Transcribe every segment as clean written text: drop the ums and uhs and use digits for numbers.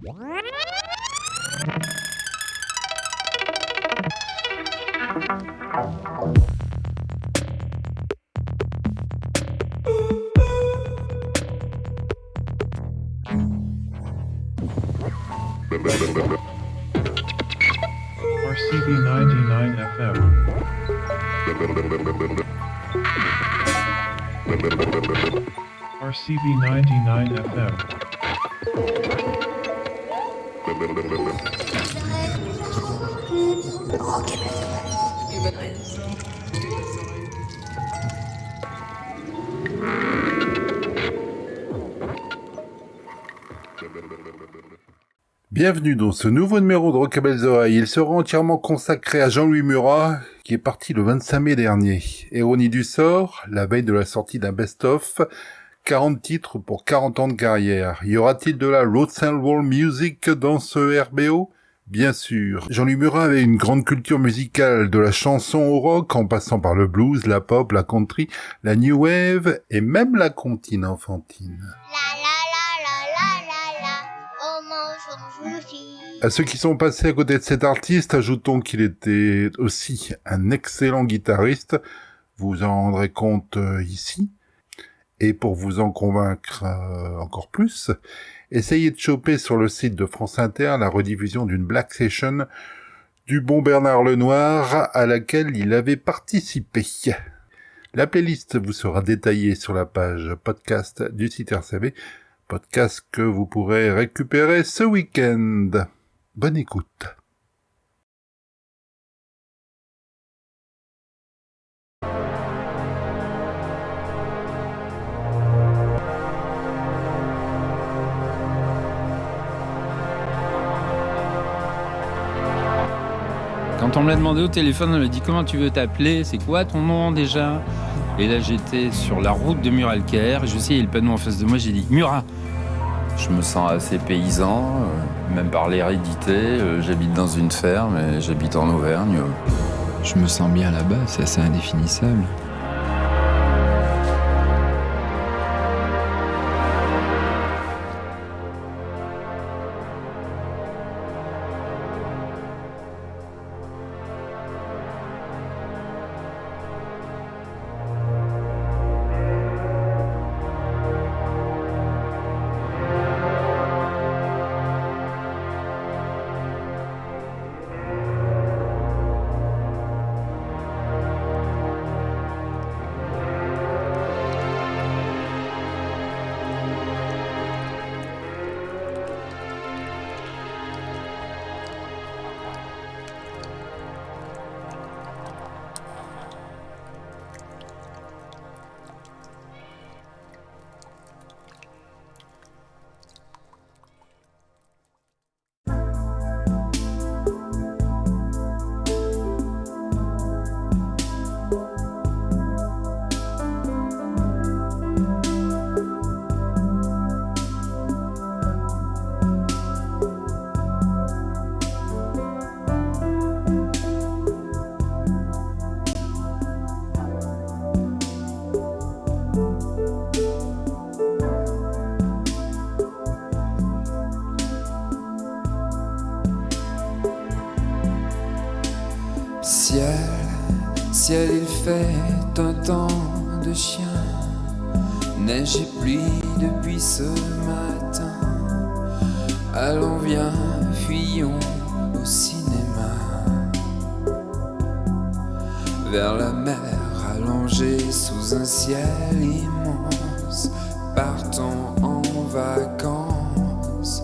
RCB 99 FM. RCB 99 FM. Bienvenue dans ce nouveau numéro de Rock à Belles Oreilles. Il sera entièrement consacré à Jean-Louis Murat, qui est parti le 25 mai dernier. Ironie du sort, la veille de la sortie d'un best-of, 40 titres pour 40 ans de carrière. Y aura-t-il de la rock and roll music dans ce RBO ? Bien sûr. Jean-Louis Murat avait une grande culture musicale, de la chanson au rock, en passant par le blues, la pop, la country, la new wave et même la comptine enfantine. À ceux qui sont passés à côté de cet artiste, ajoutons qu'il était aussi un excellent guitariste. Vous en rendrez compte ici. Et pour vous en convaincre encore plus, essayez de choper sur le site de France Inter la rediffusion d'une Black Session du bon Bernard Lenoir à laquelle il avait participé. La playlist vous sera détaillée sur la page podcast du site RCV, podcast que vous pourrez récupérer ce week-end. Bonne écoute. Quand on me l'a demandé au téléphone, on m'a dit comment tu veux t'appeler, c'est quoi ton nom déjà ? Et là j'étais sur la route de Muralcaire, je sais, il y a le panneau en face de moi, j'ai dit Murat. Je me sens assez paysan, même par l'hérédité, j'habite dans une ferme et j'habite en Auvergne. Je me sens bien là-bas, c'est assez indéfinissable. Ciel, il fait un temps de chien, neige et pluie depuis ce matin. Allons, viens, fuyons au cinéma, vers la mer allongée sous un ciel immense. Partons en vacances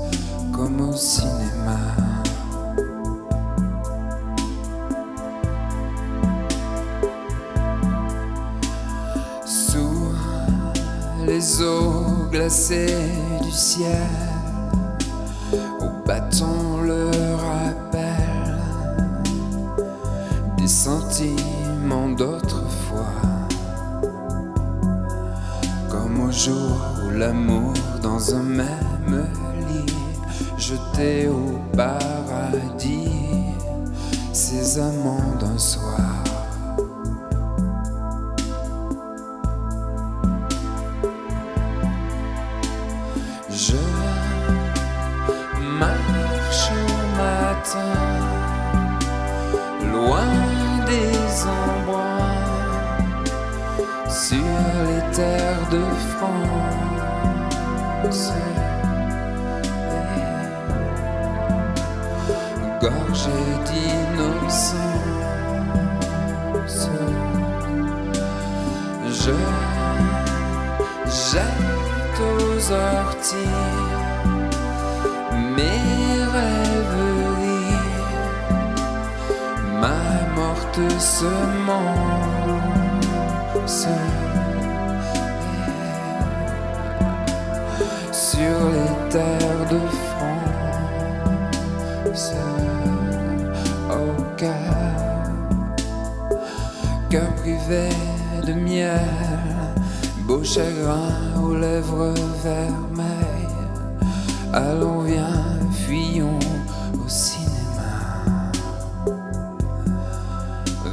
comme au cinéma. Les eaux glacées du ciel, au bâton le rappel des sentiments d'autrefois, comme au jour où l'amour dans un même lit, jeté au paradis, ces amants d'un soir. marche au matin, loin des embruns, sur les terres de France. Gorgé d'innocence, je jette aux orties mes rêveries, ma morte semence. Sur les terres de France, au cœur privé de miel, beau chagrin aux lèvres vermeilles. Allons, viens, fuyons au cinéma,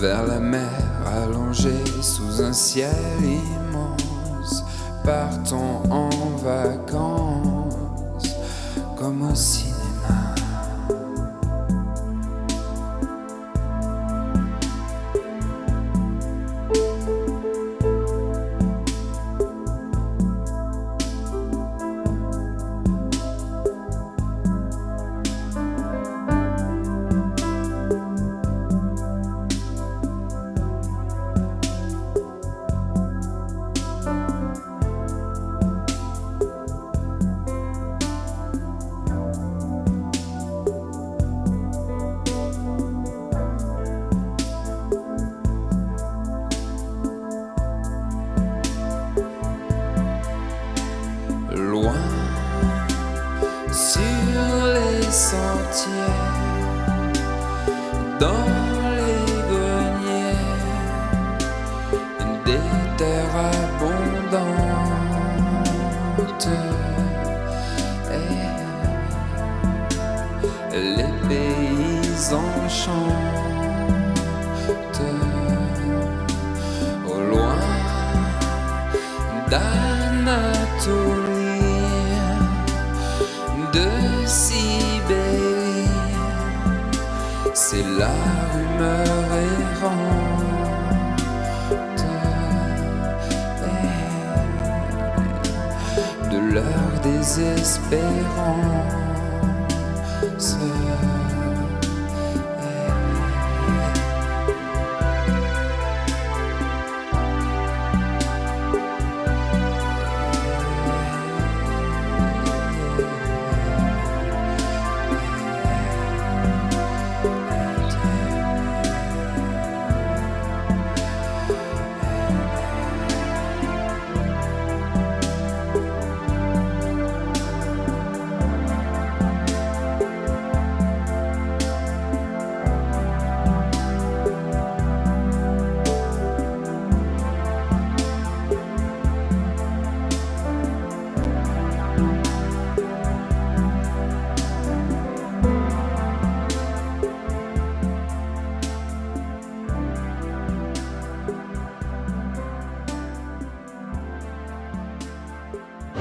vers la mer allongée sous un ciel immense. Partons en vacances comme au cinéma.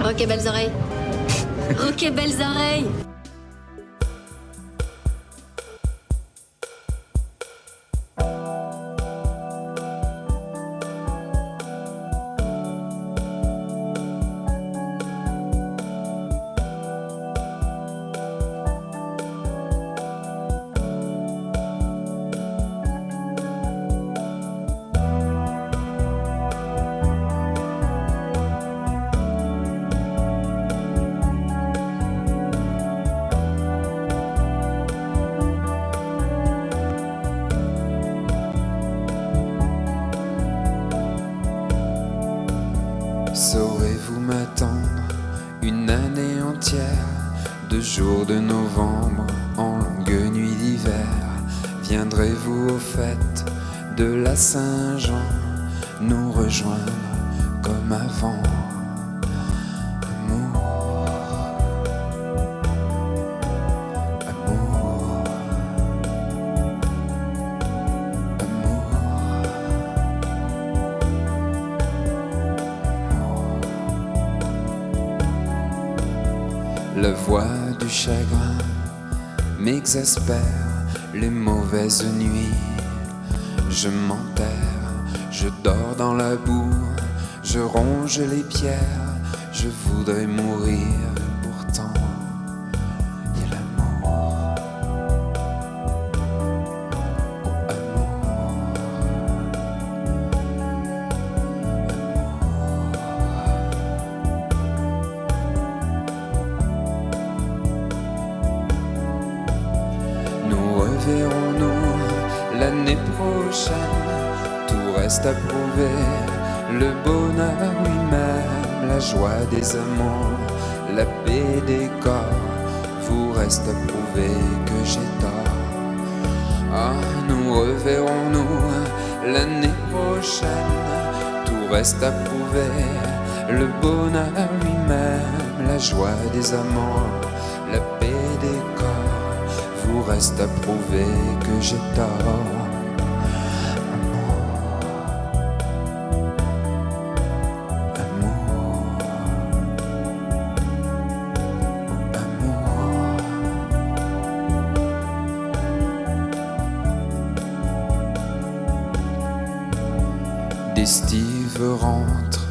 Ok, belles oreilles. Ok, belles oreilles. Saurez-vous m'attendre une année entière, de jours de novembre en longue nuit d'hiver? Viendrez-vous aux fêtes de la Saint-Jean nous rejoindre comme avant? Amour, amour, amour. La voix du chagrin m'exaspèrent les mauvaises nuits. Je m'enterre, je dors dans la boue, je ronge les pierres, je voudrais mourir, pourtant il y a l'amour. Oh, amour. Nous reverrons-nous l'année prochaine? Tout reste à prouver, le bonheur lui-même, la joie des amants, la paix des corps. Vous reste à prouver que j'ai tort. Ah, nous reverrons-nous l'année prochaine? Tout reste à prouver, le bonheur lui-même, la joie des amants, la paix des corps. Vous reste à prouver que j'ai tort. D'estive rentrent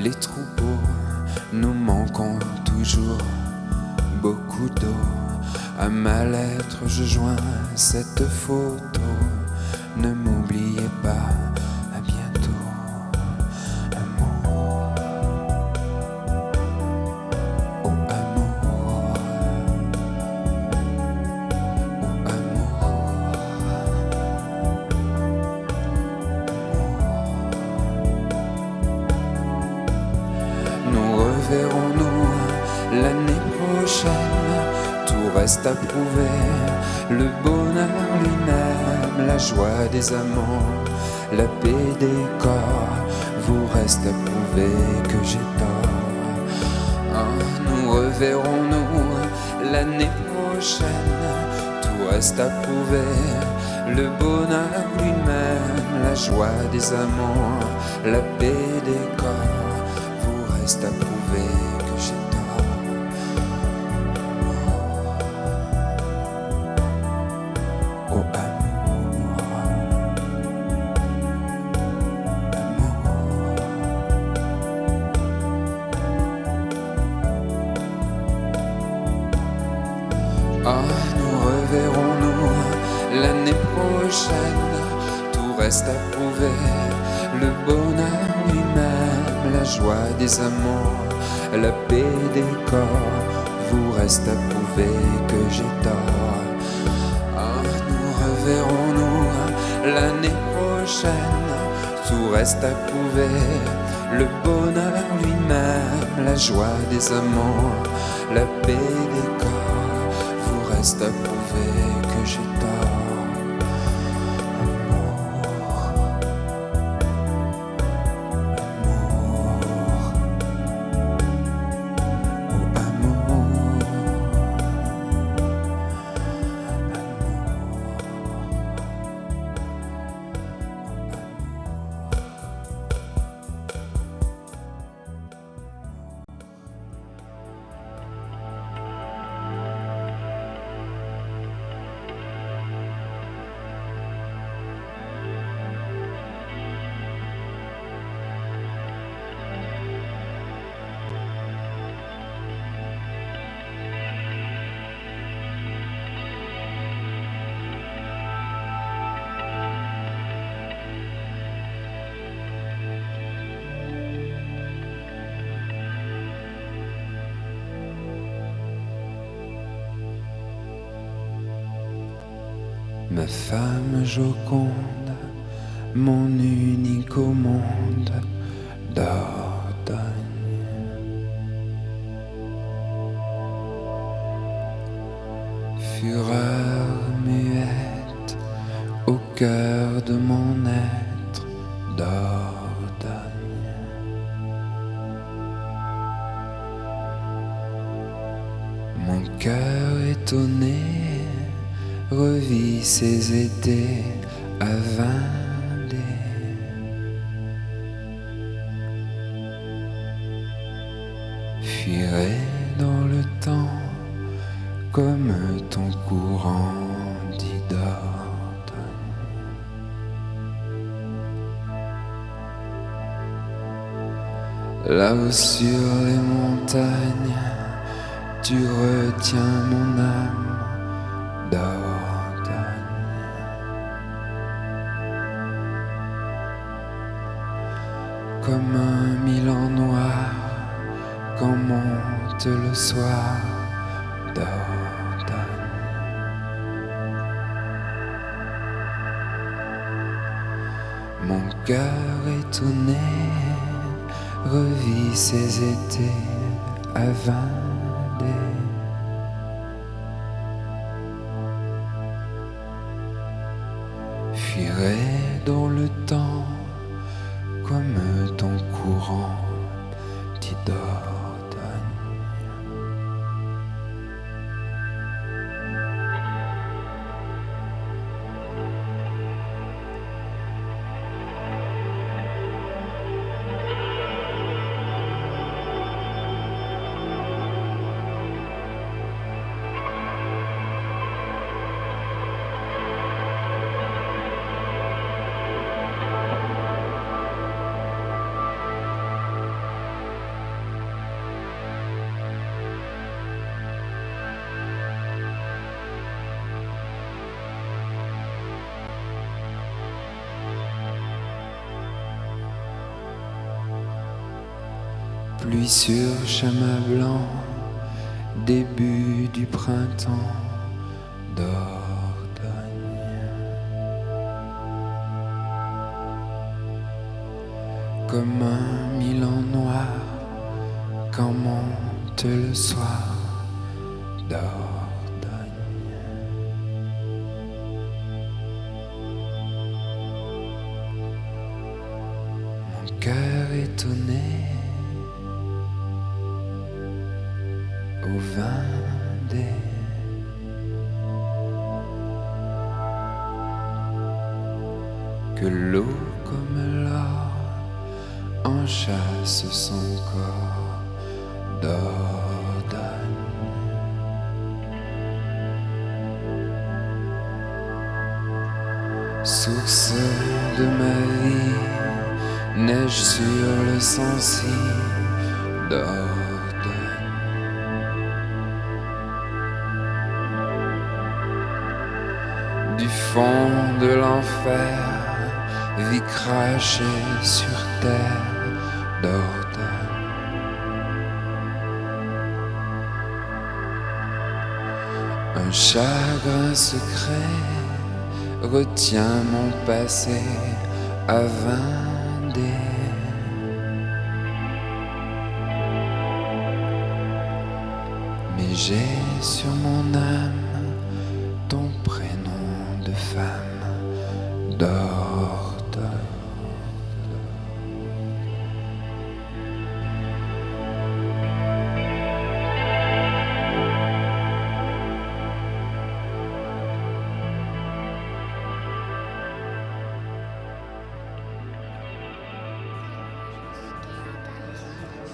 les troupeaux, nous manquons toujours beaucoup d'eau. À ma lettre je joins cette photo, ne m'oubliez pas, à bientôt. Amour, oh amour, oh amour. Nous reverrons-nous l'année prochaine? Tout reste à prouver, le bonheur lui-même, la joie des amants, la paix des corps. Vous reste à prouver que j'ai tort. Ah, nous reverrons-nous l'année prochaine? Tout reste à prouver, le bonheur lui-même, la joie des amants, la paix des corps. Vous reste à prouver que j'ai tort. Oh amour, ah, nous reverrons-nous l'année prochaine? Tout reste à prouver, le bonheur lui-même, la joie des amants, la paix des corps. Vous reste à prouver que j'ai tort. Ah, nous reverrons-nous l'année prochaine? Tout reste à prouver, le bonheur lui-même, la joie des amants, la paix des corps. Vous reste à prouver que j'ai tort. Ma femme Joconde, mon unique au monde, Dordogne. Fureur muette au cœur de mon être, Dordogne. Mon cœur étonné revit ses étés à Vendée. Fuirait dans le temps comme ton courant dit Dordogne. Là-haut sur les montagnes, tu retiens mon âme, Dordogne. Comme un Milan noir, quand monte le soir, Dordogne. Mon cœur étonné revit ses étés à Vendée. Fuirait dans le temps comme ton courant dit Dordogne. Pluie sur chemin blanc, début du printemps, Dordogne. Comme un Milan noir, quand monte le soir, Dordogne. Mon cœur étonné au Vendée. Que l'eau comme l'or enchâsse son corps, Dordogne. Source de ma vie, neige sur le Sancy, Dordogne. Du fond de l'enfer, vie crachée sur terre, Dordogne. Un chagrin secret retient mon passé à Vendée. Mais j'ai sur mon âme ton prénom de femme, Dordogne.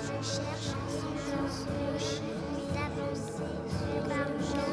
Je cherche sans cesse, mais d'avancer, je pars, je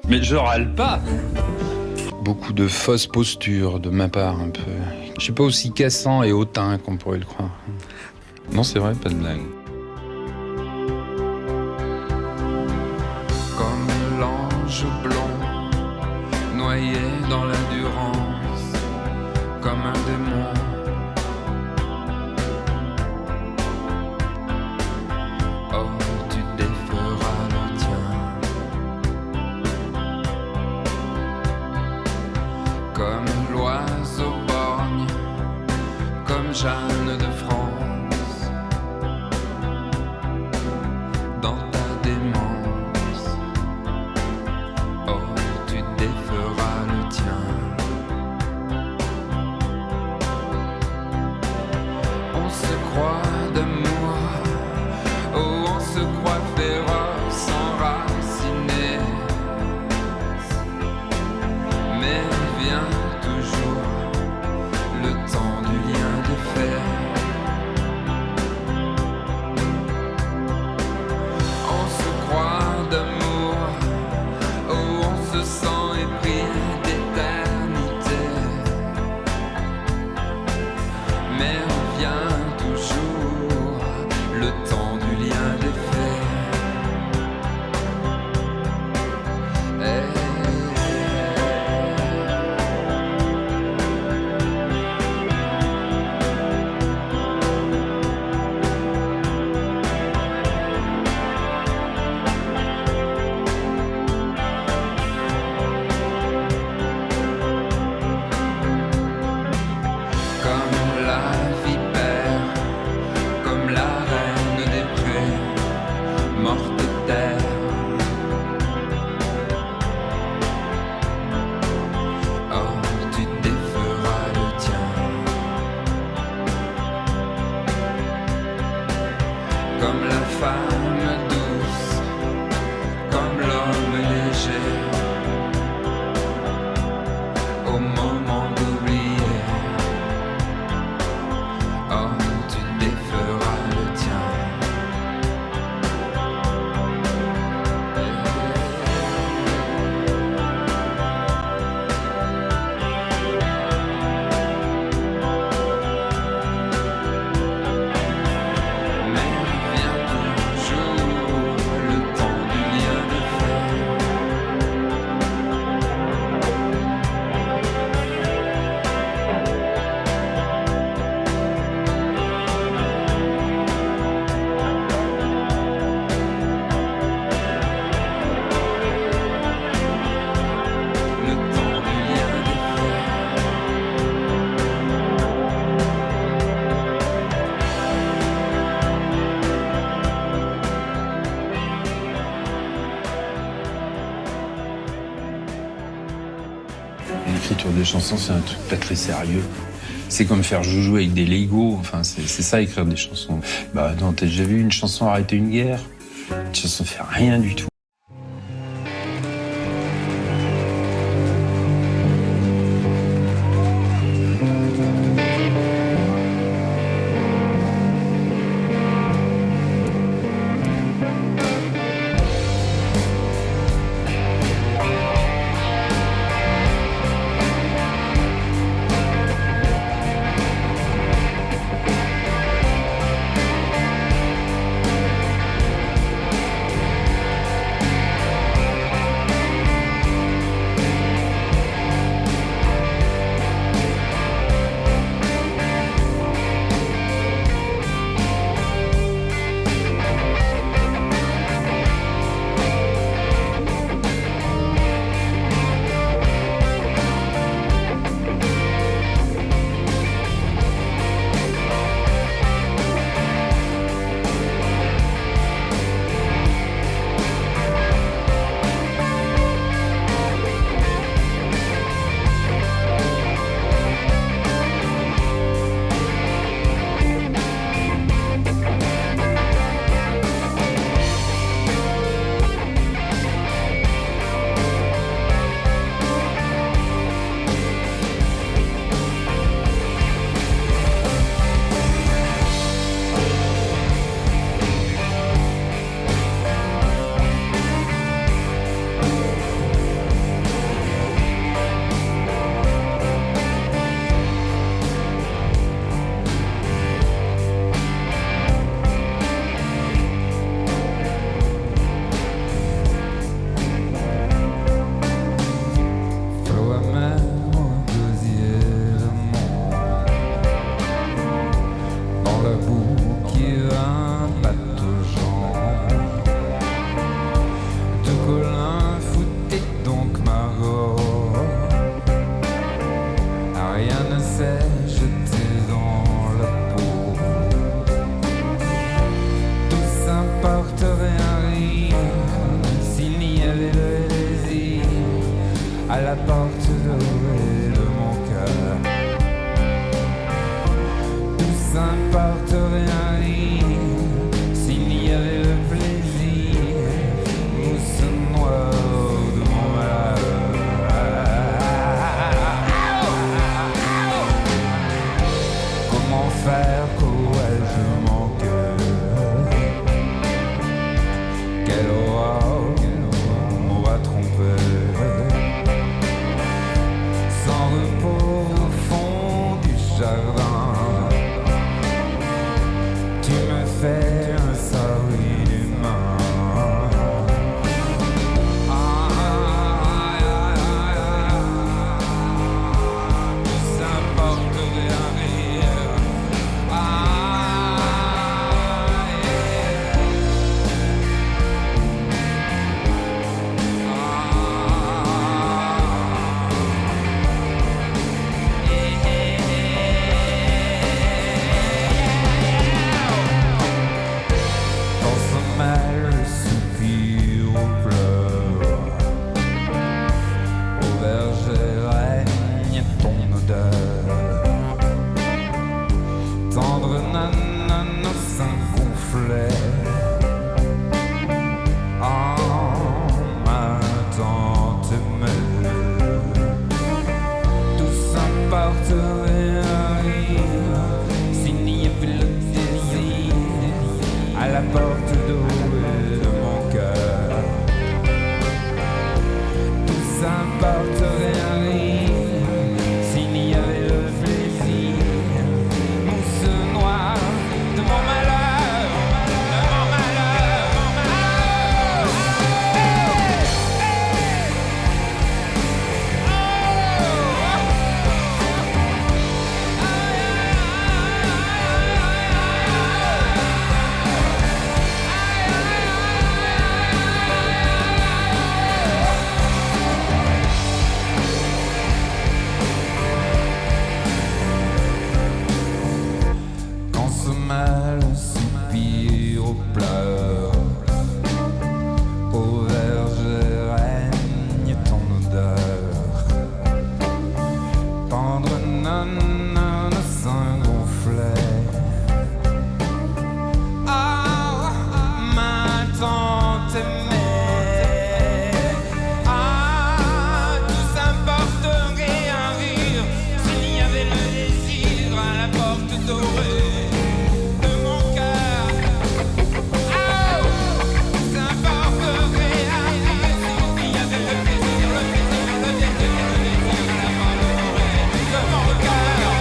Mais je râle pas. Beaucoup de fausses postures de ma part, un peu. Je suis pas aussi cassant et hautain qu'on pourrait le croire. Non, c'est vrai, pas de blague. Comme l'ange blond, noyé dans l'endurance, comme un démon. Oh, tu déferas le tien. Comme l'oiseau borgne, comme Jeanne de France, dans ta démence. Oh, tu déferas le tien. On se croit d'amour, oh, on se croit féroce, enraciné. Mais vient toujours le temps du lien de fer. On se croit d'amour, oh, on se sent épris d'éternité. Mais vient toujours le temps du lien de fer. Comme la vipère, comme la reine des prés, morte de terre. Oh, tu déferas le tien. Comme la femme douce, comme l'homme léger, au moment d'oublier. Oh, tu déferas le tien. Mais vient toujours le temps du lien de fer. Le temps du lien de fer. L'écriture des chansons, c'est un truc pas très sérieux. C'est comme faire joujou avec des Legos. Enfin, c'est ça, écrire des chansons. Bah, non, t'as déjà vu une chanson arrêter une guerre? Une chanson fait rien du tout. rien ne s'est jeté dans la peau. Tout s'importerait un rire s'il n'y avait le désir à la porte dorée de mon cœur. Tout s'importerait un rire s'il n'y avait le plaisir ou ce noir de mon malheur. Comment faire pour ai-je mon cœur? Quelle horreur m'aura trompé. Sans repos au fond du jardin, tu me fais un sourire d'humain. Tout s'importerait un rire. Dans ce mal, le soupir au pleurs. Au verger règne ton odeur. Tendre nana, nos seins gonflés. En m'attendant t'aimer. Tout s'importerait un rire s'il n'y avait le désir à la porte dorée de mon cœur. Tout s'importerait un rire s'il n'y avait le plaisir mousse noire de mon malheur, de mon malheur, mon malheur. Quand ce mal soupire au pleurs, au verger règne ton odeur. Tendre nana, nos seins gonflés. Ah, maintenant t'aimer. Ah, tout s'importerait un rire s'il y avait le désir à la porte dorée de mon cœur. Ah, tout s'importerait un rire s'il y avait le plaisir, le plaisir, le désir, le désir à la porte dorée de mon cœur.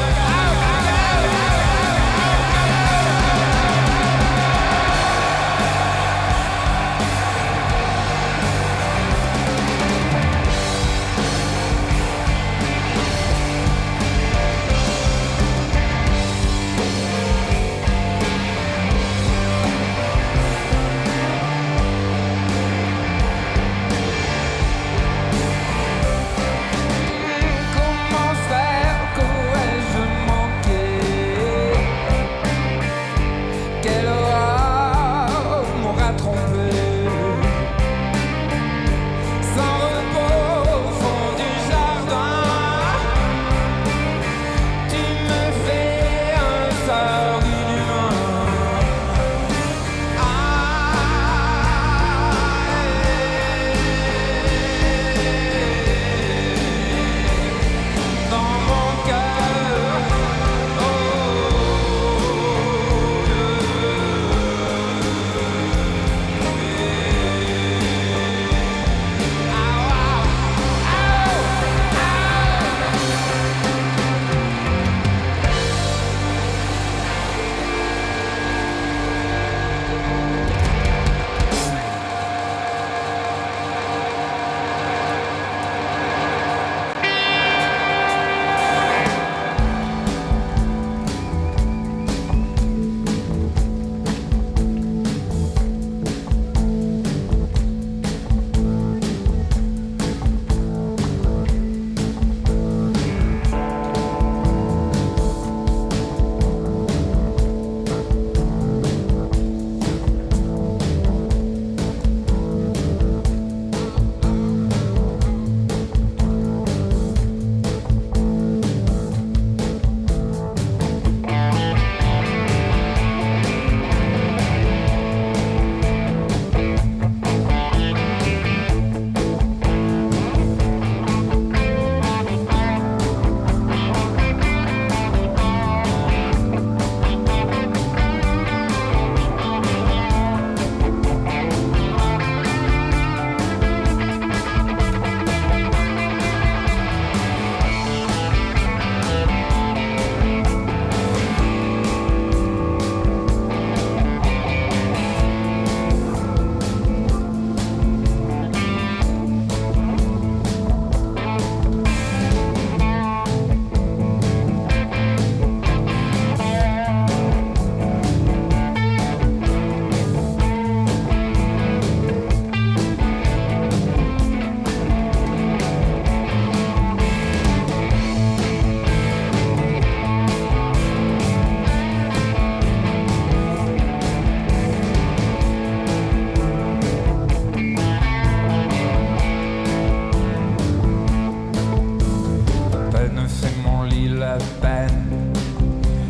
la peine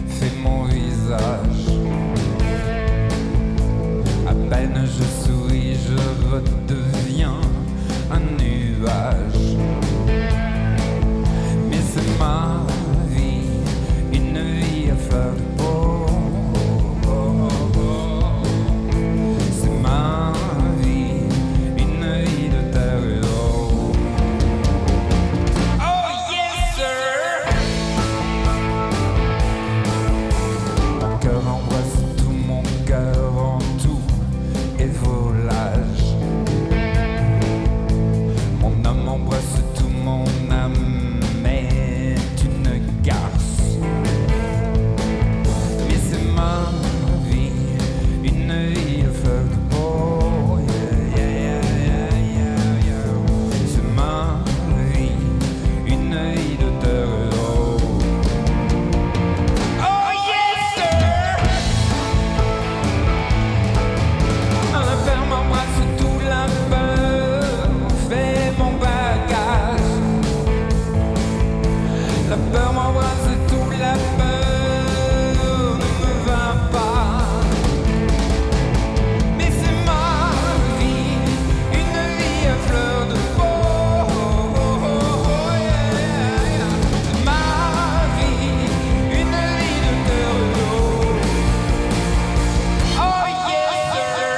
fait mon visage. À peine je souris, je redeviens un nuage. Mais c'est ma vie, une vie à fleur de peau. C'est ma vie, une vie de terre et d'eau. Oh yes sir. Mon cœur embrasse tout, mon cœur en tout est volage. Mon âme embrasse tout, mon âme est une garce. Mais c'est ma vie, une vie à fleur de peau. Yeah, yeah, yeah, yeah, yeah. C'est ma vie, une vie de terre et d'eau. Oh yes sir. La peur m'embrasse tout, la peur fait mon bagage. La peur m'embrasse tout, la peur ne me va pas. Mais c'est ma vie, une vie à fleur de peau. C'est ma vie, une vie de terre et d'eau. Oh yes sir.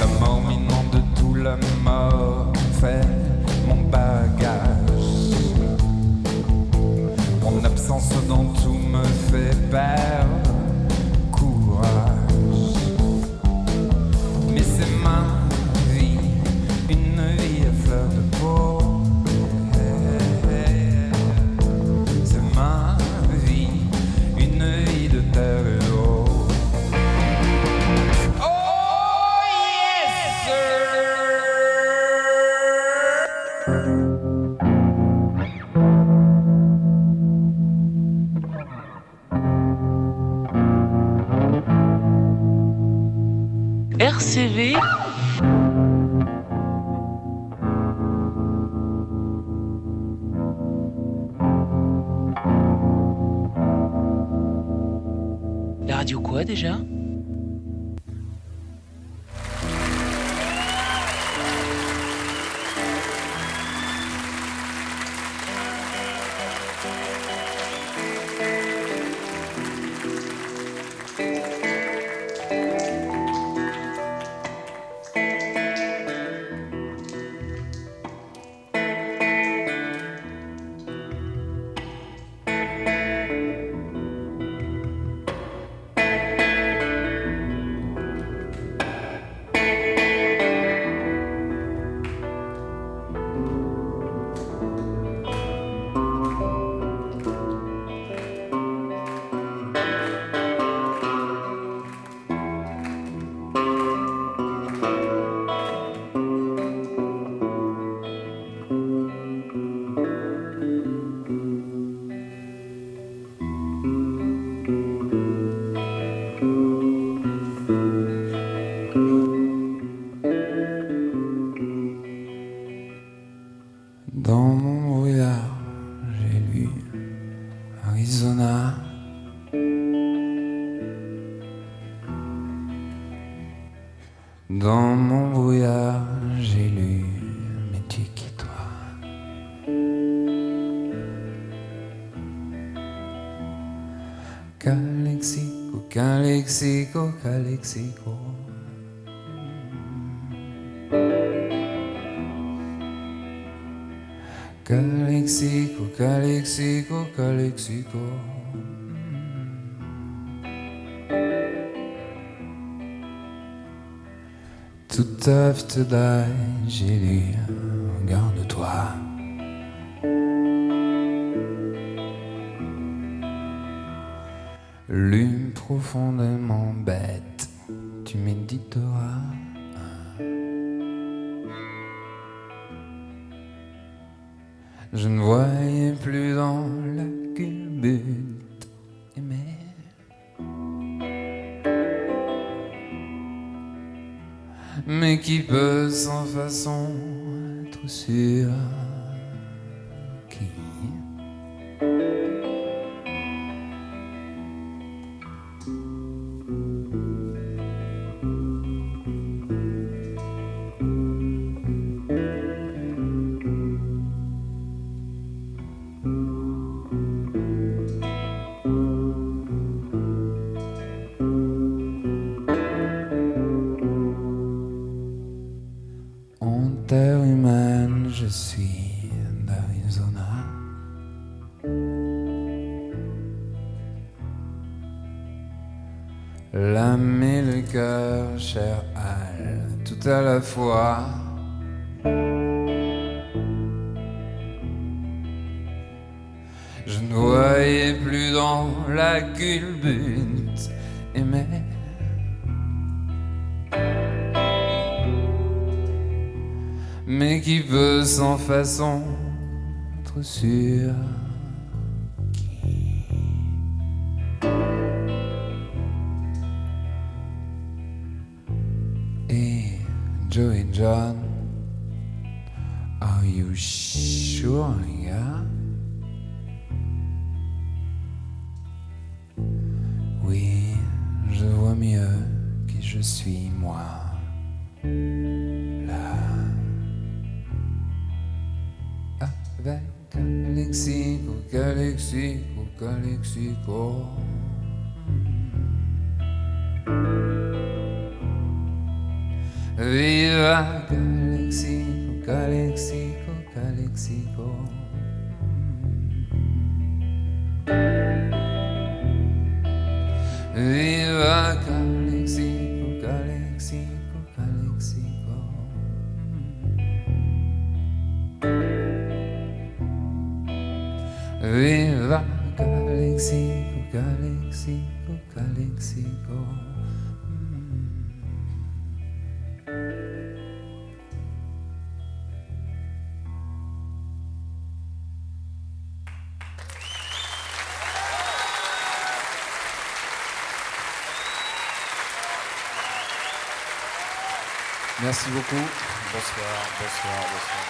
La mort m'inonde tout, la mort fait mon bagage. Mon absence dans tout me fait perdre courage. Mais c'est ma vie, une vie à fleur de peau. C'est ma vie, une vie de terre et d'eau. Oh yes sir. RCV. La radio quoi déjà? Dans mon brouillard, j'ai lu Arizona. Dans mon brouillard, j'ai lu Mais tu qui toi? Calexico, Calexico, Calexico. Calexico, Calexico, Calexico. Too tough to die, j'ai lu garde-toi. Lune profondément bête, tu méditeras. Je ne voyais plus dans la culbute aimée. Mais qui peut sans façon être sûr qui en terre humaine, je suis d'Arizona. L'âme et le cœur, cher Al, tout à la fois. Je ne voyais plus dans la culbute aimée. Mais qui peut sans façon être sûr qui et Joe et John, are you sure, yeah? Oui, je vois mieux qui je suis moi. Là, avec Calexico, Calexico, Calexico. Viva Calexico, Calexico, Calexico. Viva Calexico, Calexico, Calexico. Viva Calexico, Calexico, Calexico. Merci beaucoup. Bonsoir, bonsoir, bonsoir.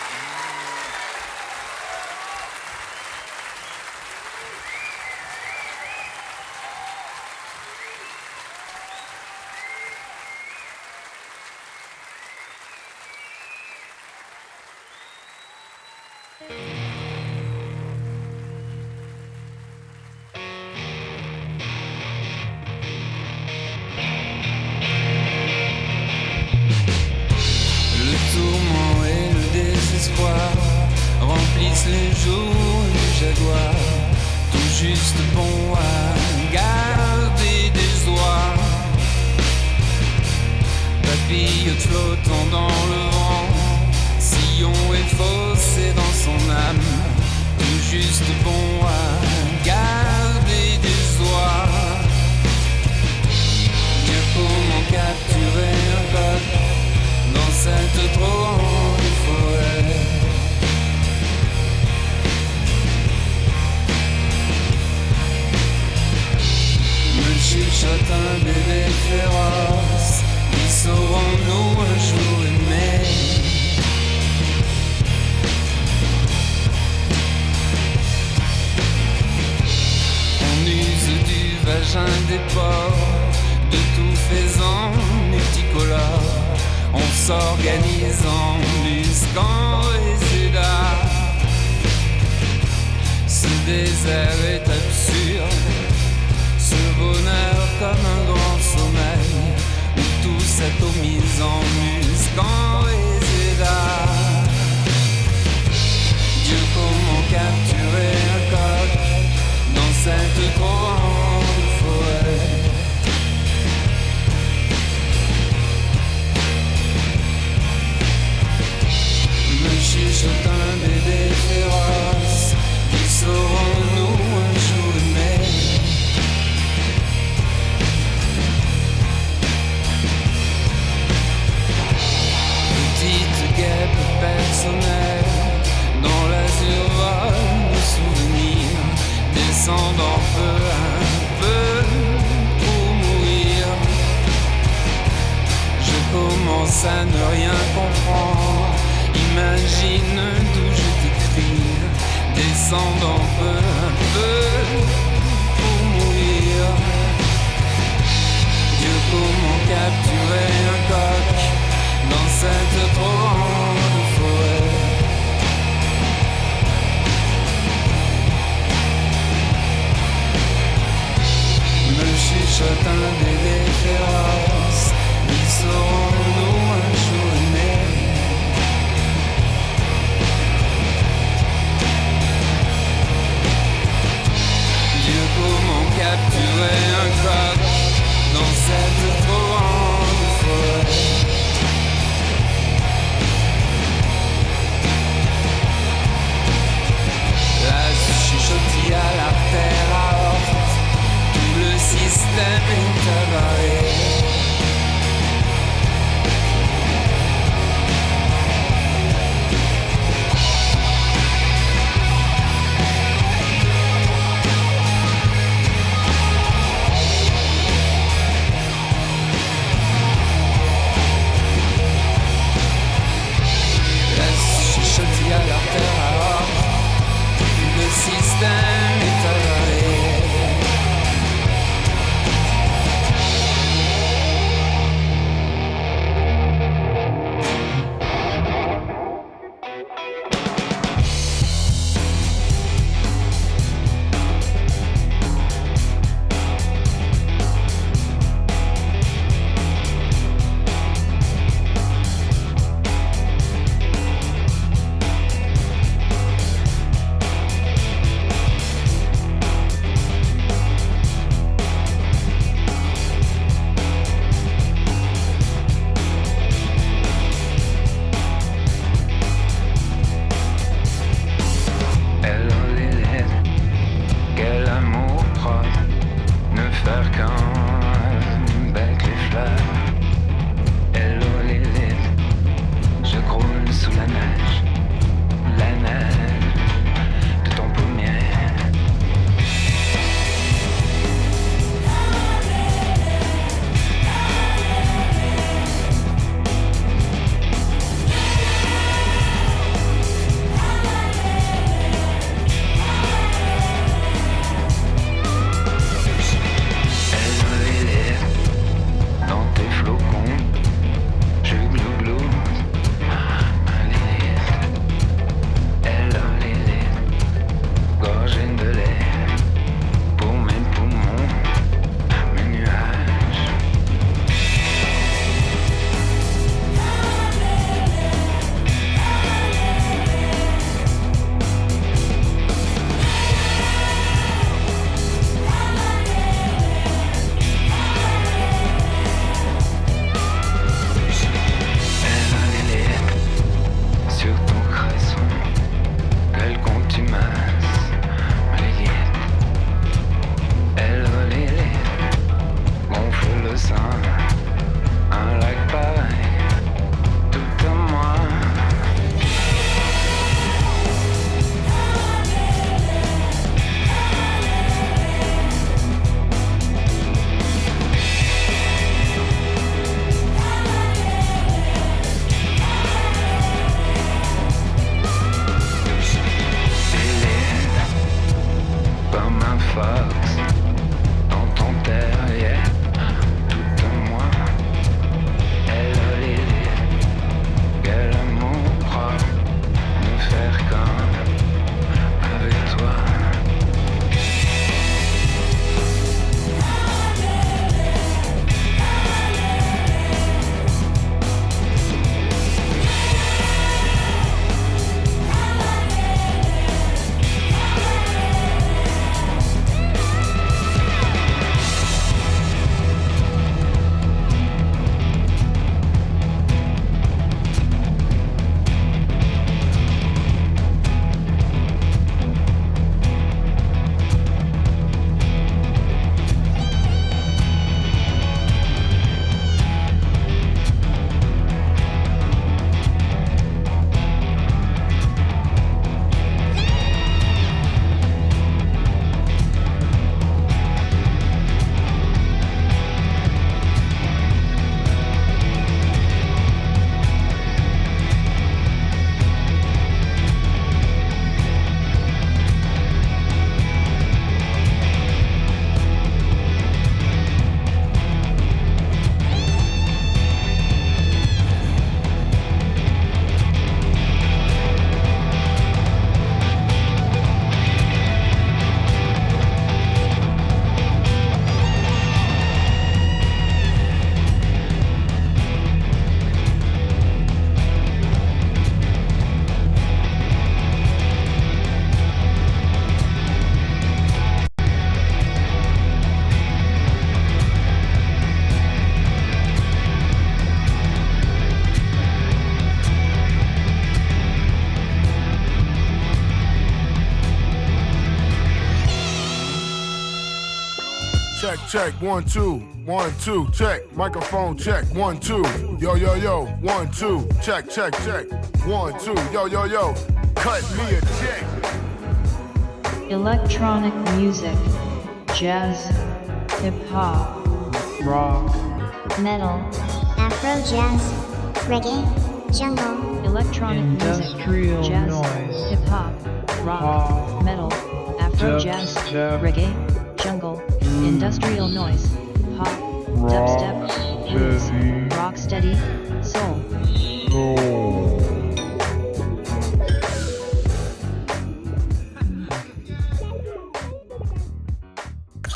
Remplissent les jours du jaguar, tout juste bon à garder des oies. Papillote flottant dans le vent, sillon effaussé dans son âme, tout juste bon à garder des oies. Bien comment capturer un coq dans cette trop grande forêt. Chuchote un bébé féroce qui saurons-nous un jour aimer. On use du vagin des porcs, de tout faisant multicolore. On s'organise en muscan résuda. Ce désert est absurde, ce bonheur comme un grand sommeil, où tout s'atomise en muscan réséda. Dieu, comment capturer un coq dans cette grande forêt. Me chuchote un bébé féroce. Qui saurons-nous un jour aimer? Petite guêpe personnelle, dans l'azur vole nos souvenirs, descendant peu à peu pour mourir. Je commence à ne rien comprendre, imagine d'où je t'écris, descendant peu à peu pour mourir. Dieu, comment capturer un coq dans cette trop grande forêt? Me chuchote un bébé féroce, qui saurons-nous un jour aimer? Dieu, comment capturer un coq dans cette trop grande forêt? La chuchotis à l'artère aorte, tout le système est avaré. La chuchotis à l'artère aorte, le système est avaré. check, check, 1, 2, 1, 2, check, microphone check, 1, 2, yo, yo, yo, 1, 2, check, check, check, 1, 2, yo, yo, yo, cut me a check. Electronic music, jazz, hip-hop, rock, metal, Afro jazz, reggae, jungle, electronic music, jazz, hip-hop, rock, metal, Afro jazz, reggae, jungle, industrial noise, pop, dubstep, blues, rocksteady, soul.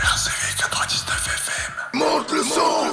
RCV 99 FM. Monte le son.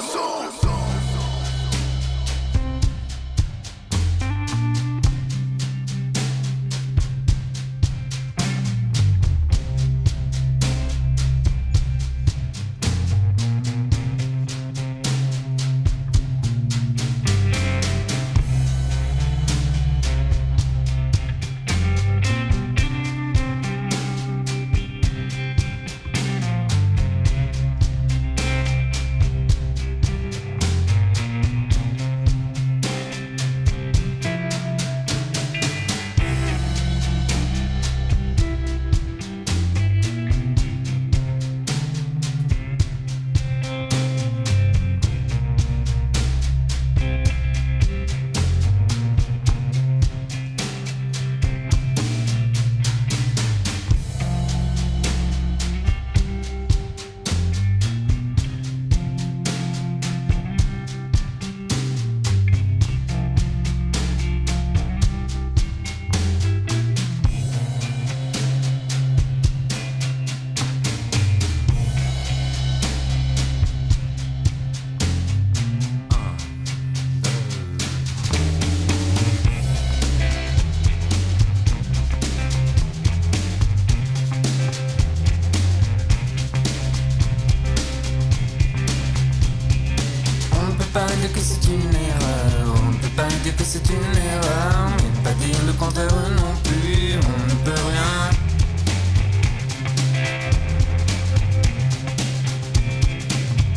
dire que c'est une erreur, on ne peut pas dire que c'est une erreur, mais pas dire le contraire non plus, on ne peut rien.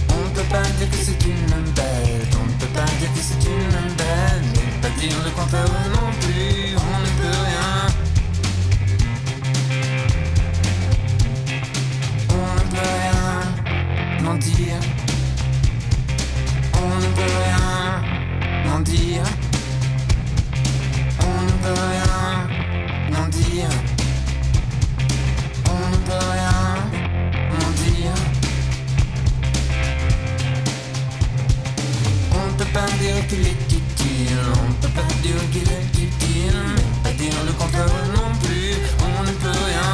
On ne peut pas dire que c'est une bête, on ne peut pas dire que c'est une bête, mais pas dire le contraire non plus, on ne peut rien. On ne peut rien n'en dire. On ne peut rien n'en dire. On ne peut rien n'en dire. On ne peut rien n'en dire. On ne peut pas dire qu'il est utile. On ne peut pas dire qu'il est utile, mais pas dire le contraire non plus. On ne peut rien.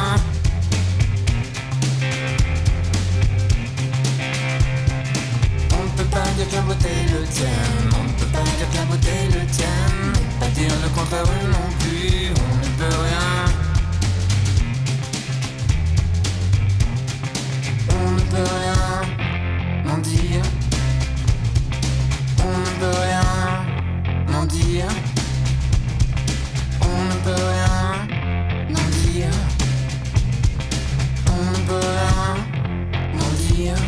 On ne peut pas dire que la beauté le tienne. On ne peut pas dire que la beauté le tienne, mais pas dire le contraire non plus. On ne peut rien. On ne peut rien n'en dire. On ne peut rien n'en dire. On ne peut rien n'en dire. On ne peut rien n'en dire.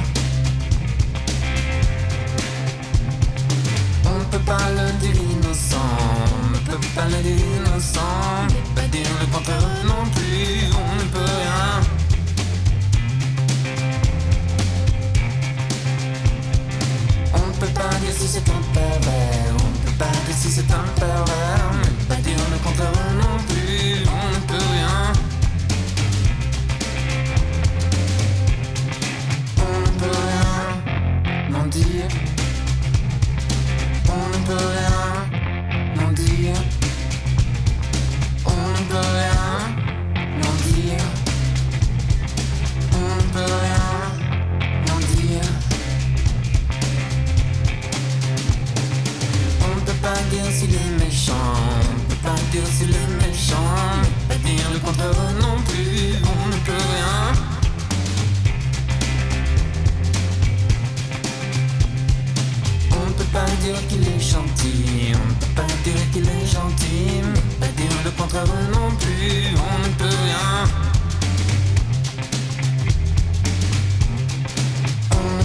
On ne peut pas le dire innocent, on ne peut pas le dire innocent, mais pas dire le contraire non plus, on ne peut rien. On ne peut pas dire si c'est un pervers, on ne peut pas dire si c'est un pervers, mais pas dire le contraire non plus, on ne peut rien. On ne peut rien n'en dire. On ne peut rien n'en dire. On ne peut rien n'en dire. On ne peut rien n'en dire. On ne peut pas dire s'il est méchant. On ne peut pas dire s'il est méchant, mais pas dire le contraire non plus. On ne peut rien. On ne peut pas dire qu'il est gentil, on ne peut pas dire qu'il est gentil, mais pas dire le contraire non plus, on ne peut rien. On ne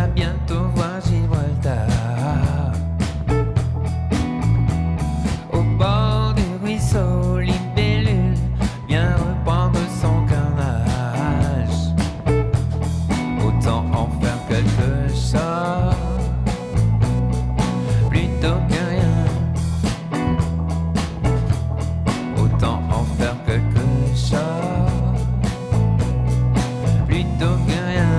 va bientôt voir Gibraltar. Au bord du ruisseau, libellule vient reprendre son carnage. Autant en faire quelque chose plutôt que rien. Autant en faire quelque chose plutôt que rien.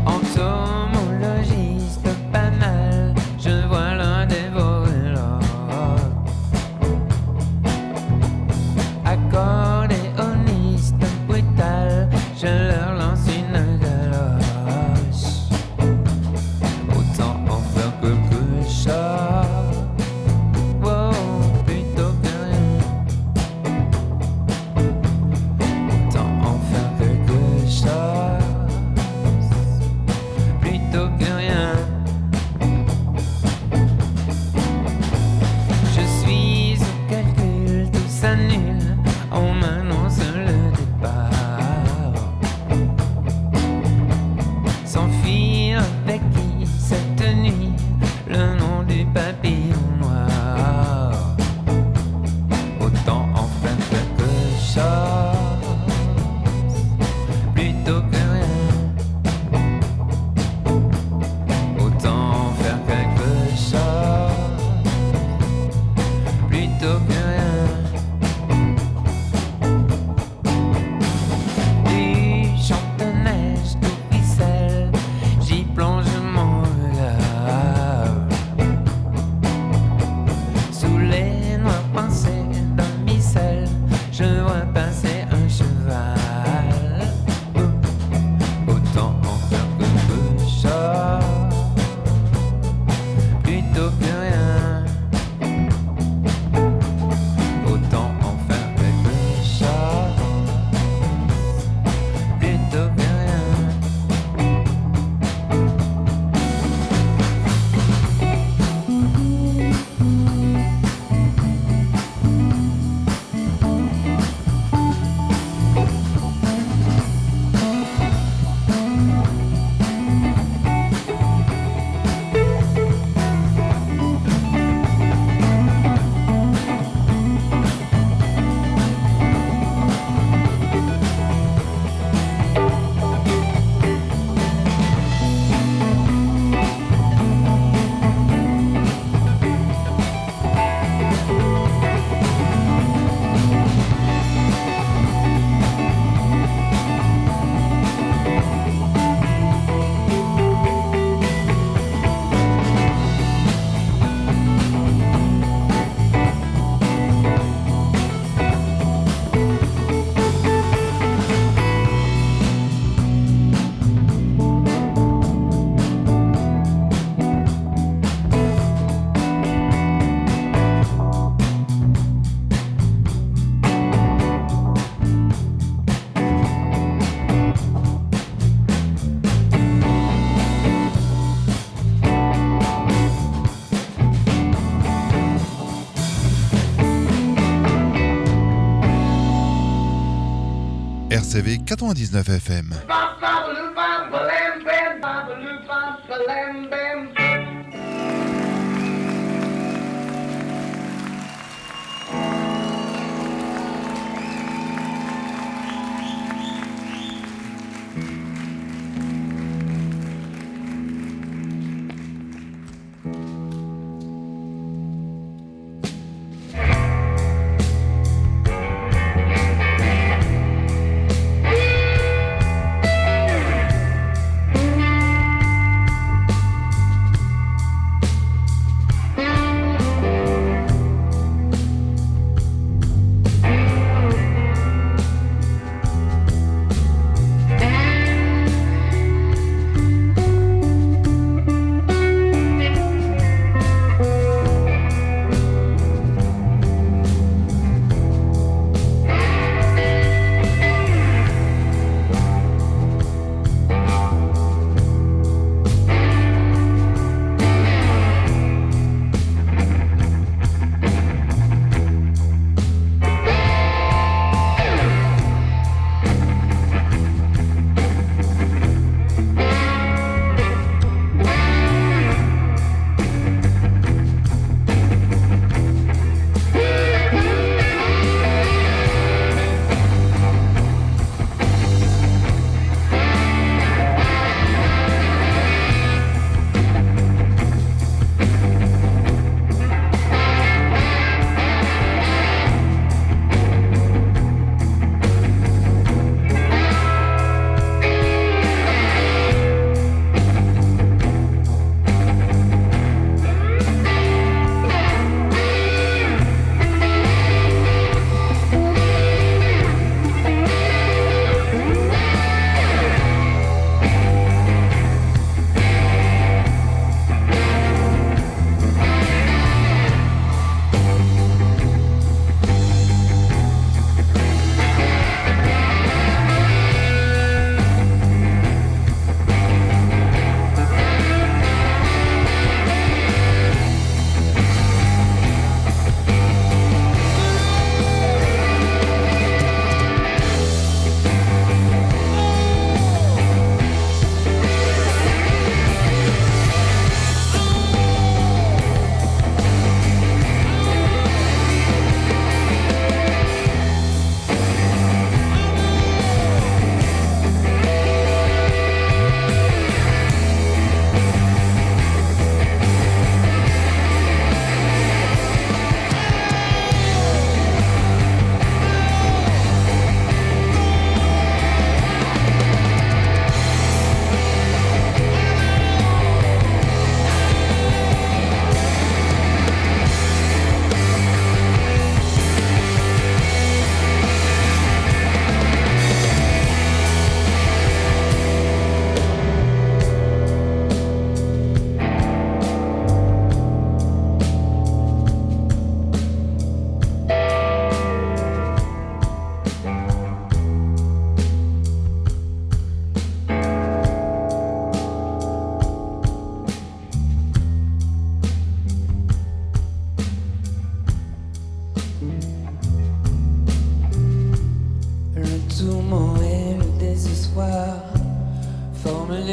Entomologiste banal, je vois l'un dévorer l'autre. Accordéoniste brutal, je leur lance une galoche. Autant en faire quelque chose, wow, plutôt que rien. Autant en faire quelque chose plutôt que rien. Je suis au calcul, tout s'annule, on m'annonce le départ. S'enfuir avec qui cette nuit, le nom du papillon noir. Autant en faire quelque chose plutôt que rien. Autant en faire quelque chose plutôt que rien. Du champ de neige, du ficelle, j'y plonge mon regard. Sous les noires pensées d'un missel, je vois passer un cheval. Autant en faire quelque chose plutôt que rien. Autant en faire quelque chose plutôt que rien. RCV 99 FM.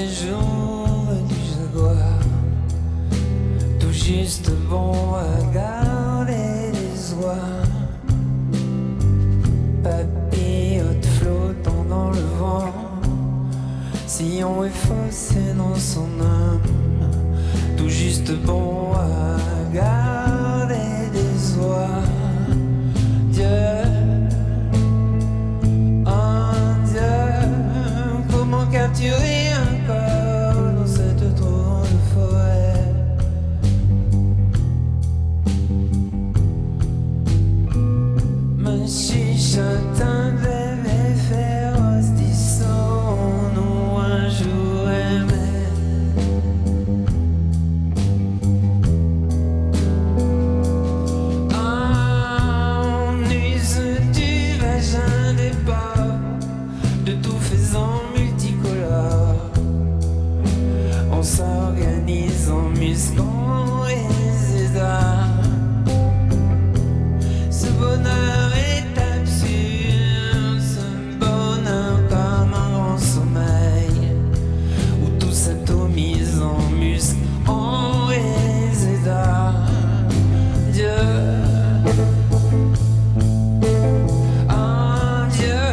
les jours du jaguar, tout juste bon à garder les oies. Papillote flottant dans le vent, sillon effacé dans son âme, tout juste bon à garder des oies. Dieu, oh Dieu, comment capturer un corps dans cette trop grande forêt? Me chuchote un bébé féroce, disons-nous un jour aimé. On use du vagin des pas, de tout faisant multicolore. On s'organise en musclant les états. Ce bonheur est absurde, ce bonheur comme un grand sommeil, où tout s'atomise en muscles, en réséda. Dieu, oh Dieu,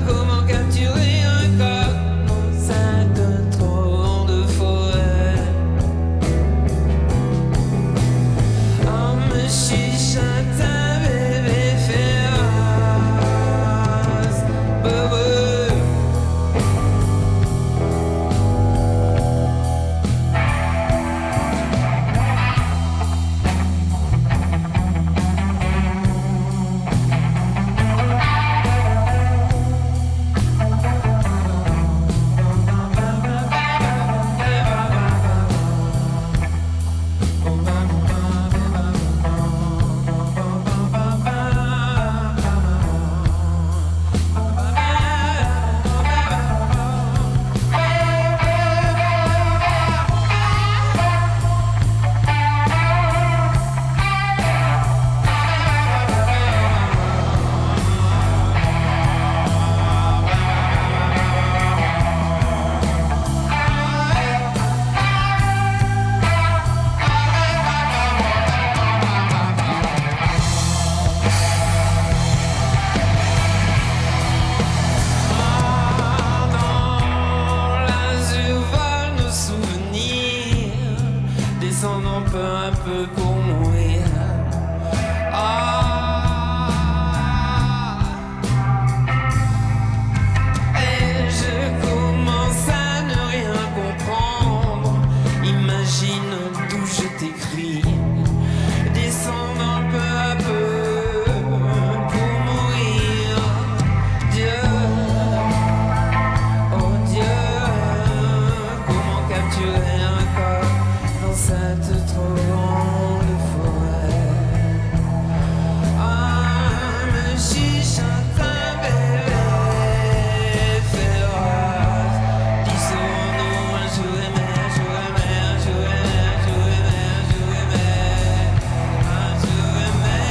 comment capturer un corps dans cette trop grande forêt? On me chuchote un bébé féroce, bébé. L'azur vole nos souvenirs, descendant peu à peu pour mourir. Et je commence à ne rien comprendre. Imagine d'où je t'écris, descendant peu à peu pour mourir. Dieu, oh Dieu, comment capturer un corps dans cette trop grande forêt? Ah, me chuchote un bébé féroce, disons-nous un jour aimé, un jour aimé, un jour aimé, un jour aimé, un jour aimé, un jour aimé.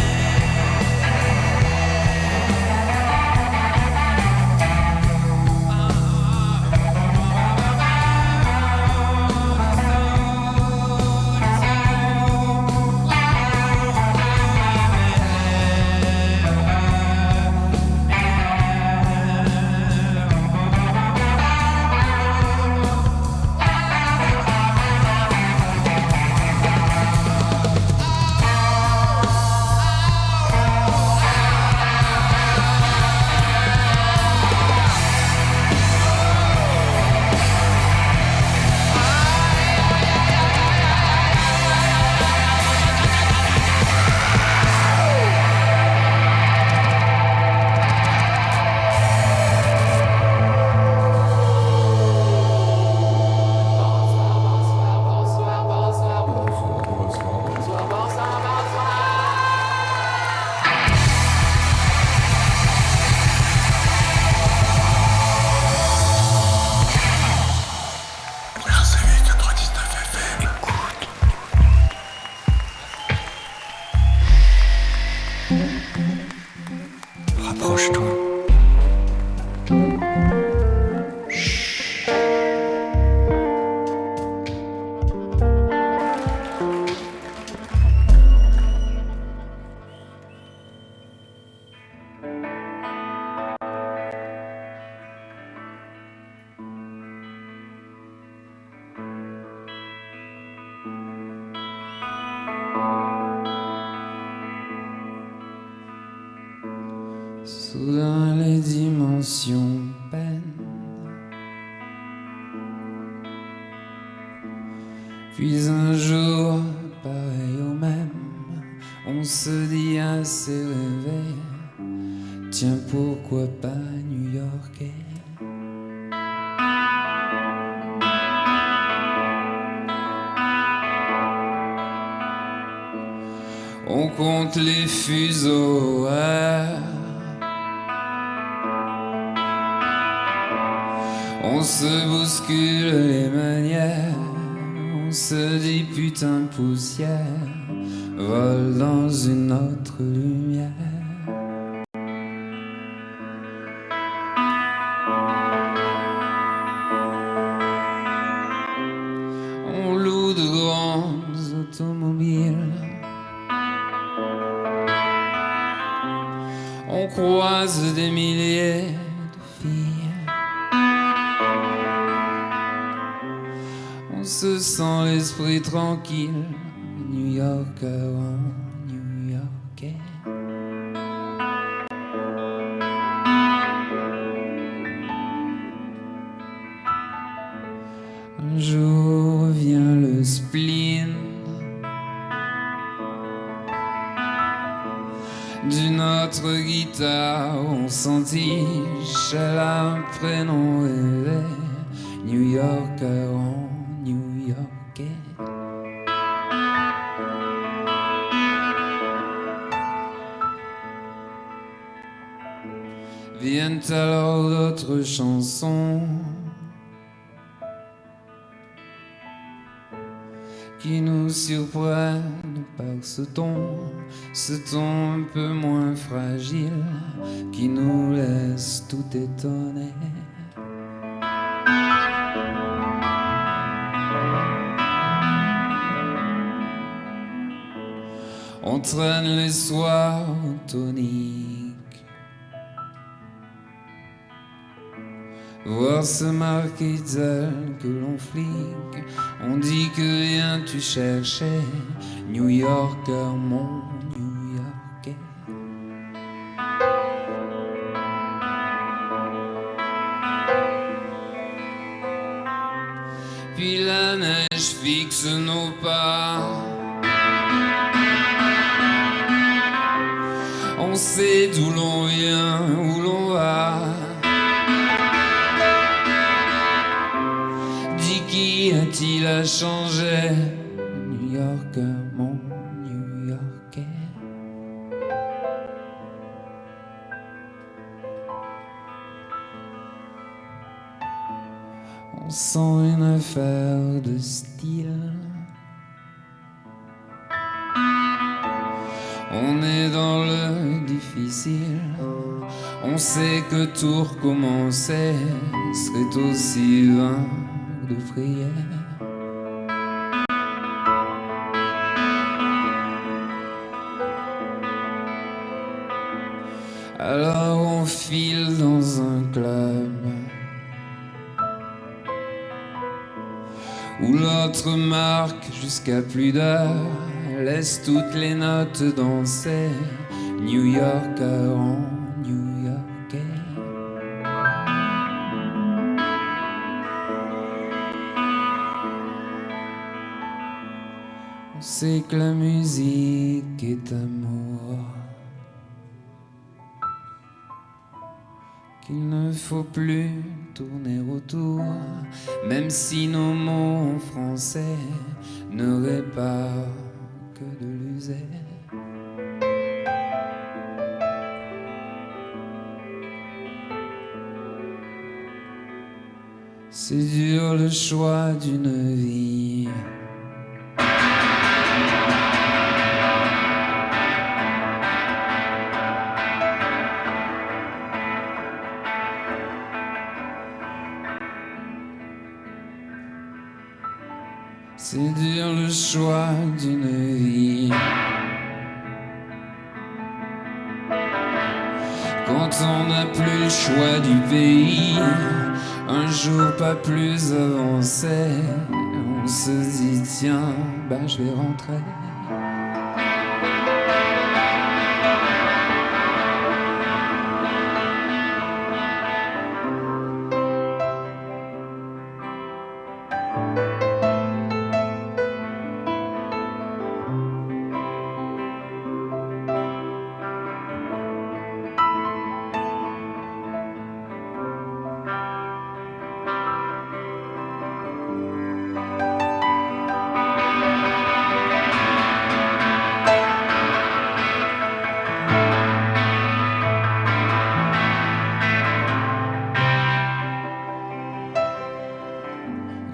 Puis un jour, pareil au même, on se dit à ses réveils, tiens pourquoi pas New-Yorkais. On compte les fuseaux horaires, on se bouscule les manières, on se dit putain poussière, vole dans une autre lumière. On loue de grandes automobiles, on croise des milliers de filles, on se sent l'esprit tranquille, New York avant New Yorkais. Un jour vient le spleen d'une autre guitare, on s'entiche, elle a un prénom rêvé, New York avant New Yorkais. Viennent alors d'autres chansons qui nous surprennent par ce ton un peu moins fragile, qui nous laisse tout étonnés. On traîne les soirs toniques, voir ce marqué tel que l'on flique. On dit que rien tu cherchais, New Yorker, mon New Yorkais. Puis la neige fixe nos pas, on sait d'où l'on vient, où l'on va. Qui a-t-il à changer, New Yorker, mon New Yorkais. On sent une affaire de style, on est dans le difficile, on sait que tout recommencer serait aussi vain de prière. Alors on file dans un club où l'autre marque jusqu'à plus d'heures, laisse toutes les notes danser, New Yorker en New Yorkais. On sait que la musique est amour, qu'il ne faut plus tourner autour, même si nos mots en français ne réparent que de l'user. C'est dur le choix d'une vie, c'est dur le choix d'une vie. Quand on n'a plus le choix du pays, un jour pas plus avancé, on se dit tiens, ben je vais rentrer.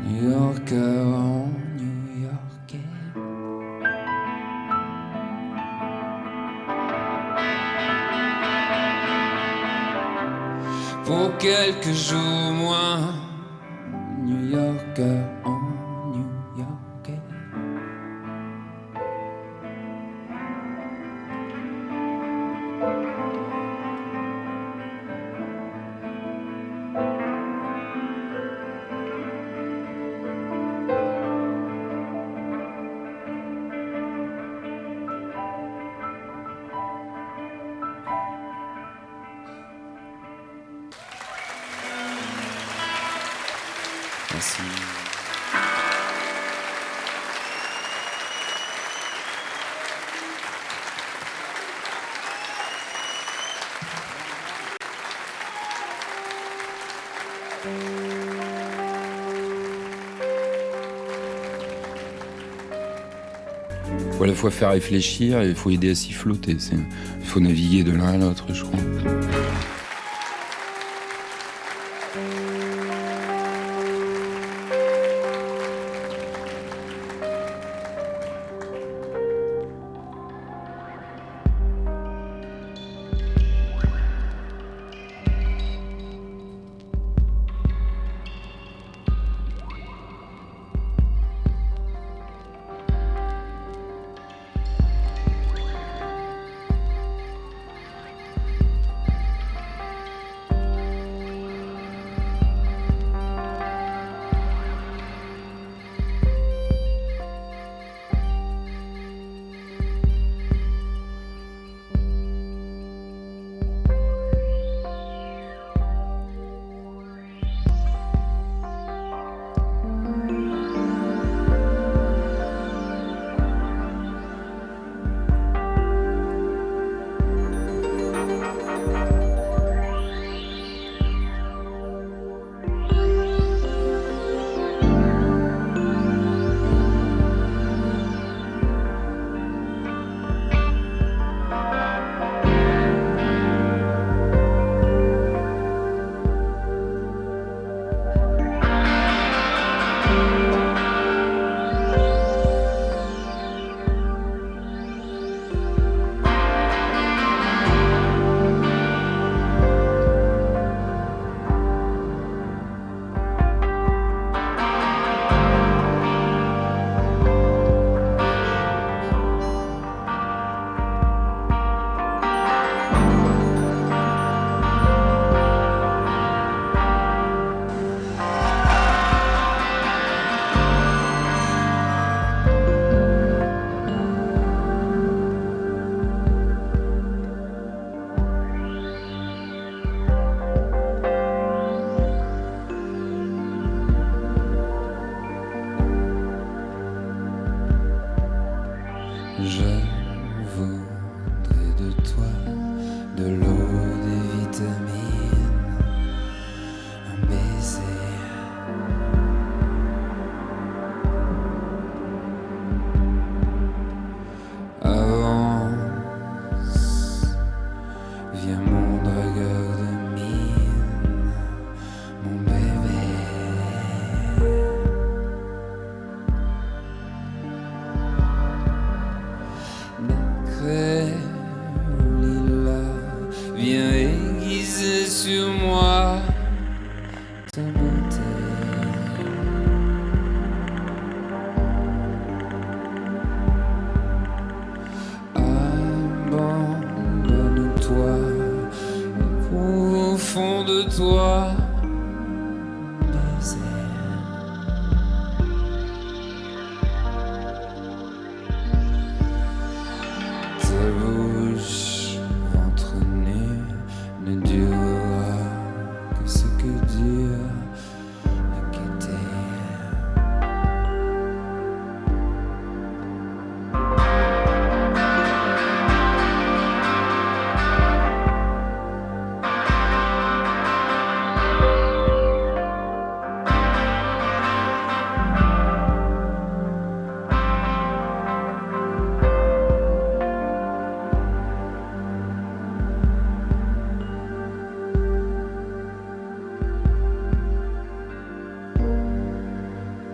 New Yorker en New-Yorkais. Pour quelques jours moins, New Yorker en New-Yorkais. Merci. Il faut à la fois faire réfléchir et il faut aider à s'y flotter. Il faut naviguer de l'un à l'autre, je crois.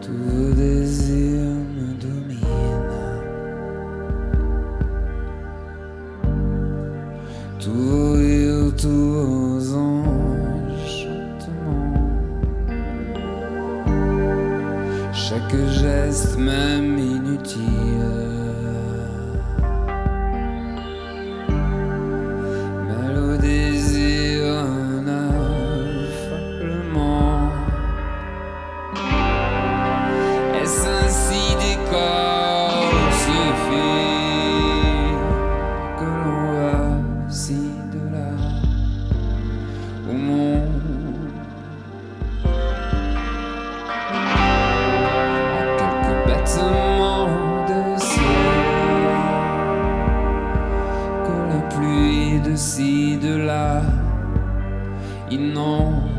Tous vos désirs me dominent. Tous vos rires, tous vos enchantements. Chaque geste même inutile mêle au désir un affolement. Est-ce ainsi des corps se fait que l'on va ci de là au monde? En quelques battements de ciel que la pluie de ci de là inonde.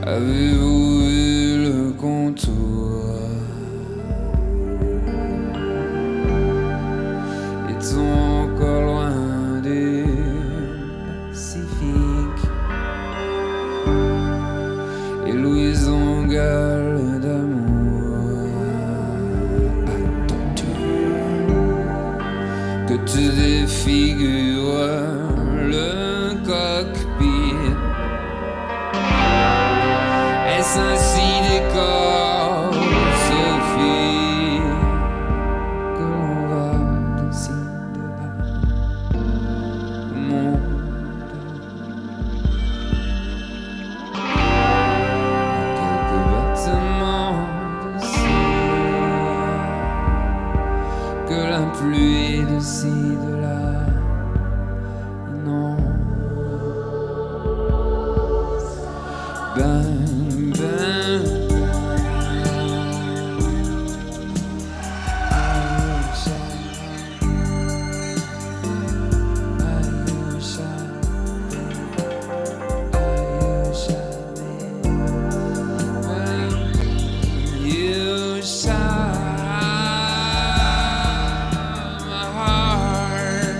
Avez-vous vu le contour? Est-on encore loin du Pacifique? Et l'horizon gale d'amour. Attends-tu que tu défigures le cockpit? Est-ce ainsi des corps se fuient que l'on va d'ici de là au monde? Quelques battements de ciel que la pluie de ci de là non. Ben, you shine my heart.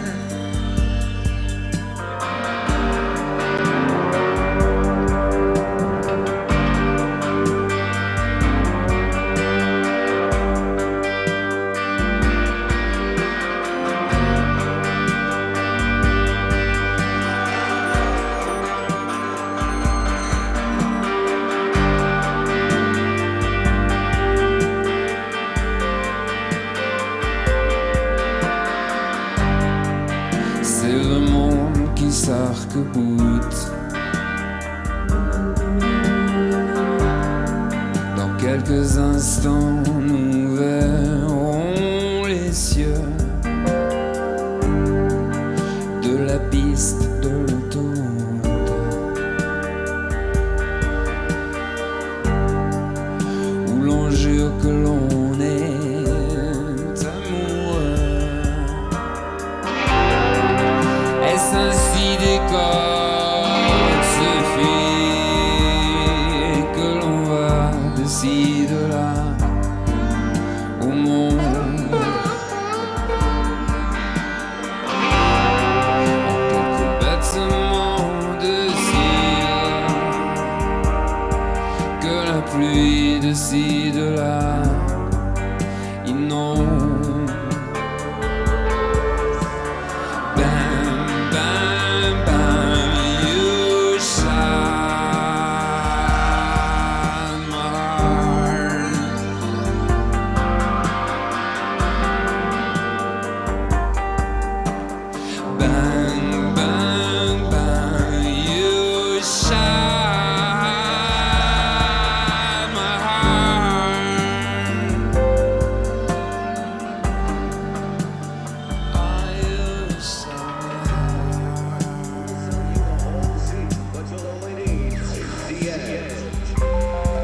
C'est le monde qui s'arc-boute. Dans quelques instants, nous verrons les cieux de la piste de l'autoroute, où l'on jure que l'on est amoureux. Est-ce ainsi des corps se fuient que l'on va de ci de là au monde? En quelques battements de cire que la pluie de ci de là inonde. Bam, bam, bam, you shine my heart. Bang, bang, bang, you shine my heart. Oh, you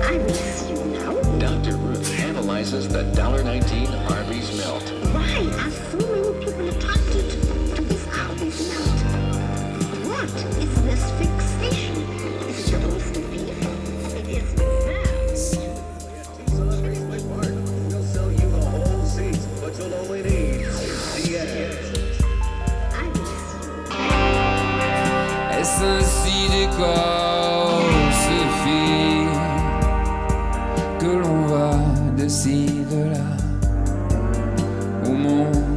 I miss you now. Dr. Ruth analyzes the $1.19 Arby's melt. Why are so many people attracted to this Arby's melt? What is this fixation? Is it the roast of beef? It is this. We'll sell you the whole seat, but you'll only need the edge. I miss you. Est-ce ainsi des corps puis que l'on va de ci, de là, au monde.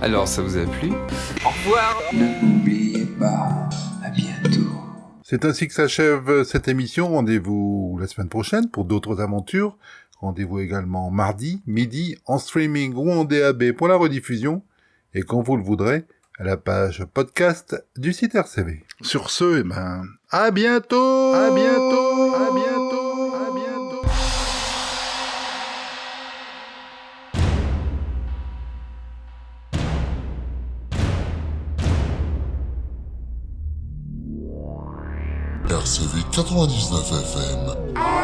Alors, ça vous a plu? Au revoir! N'oubliez pas, à bientôt. C'est ainsi que s'achève cette émission. Rendez-vous la semaine prochaine pour d'autres aventures. Rendez-vous également mardi, midi, en streaming ou en DAB pour la rediffusion. Et quand vous le voudrez, à la page podcast du site RCV. Sur ce, à bientôt! À bientôt! À bientôt! À bientôt! RCV 99 FM.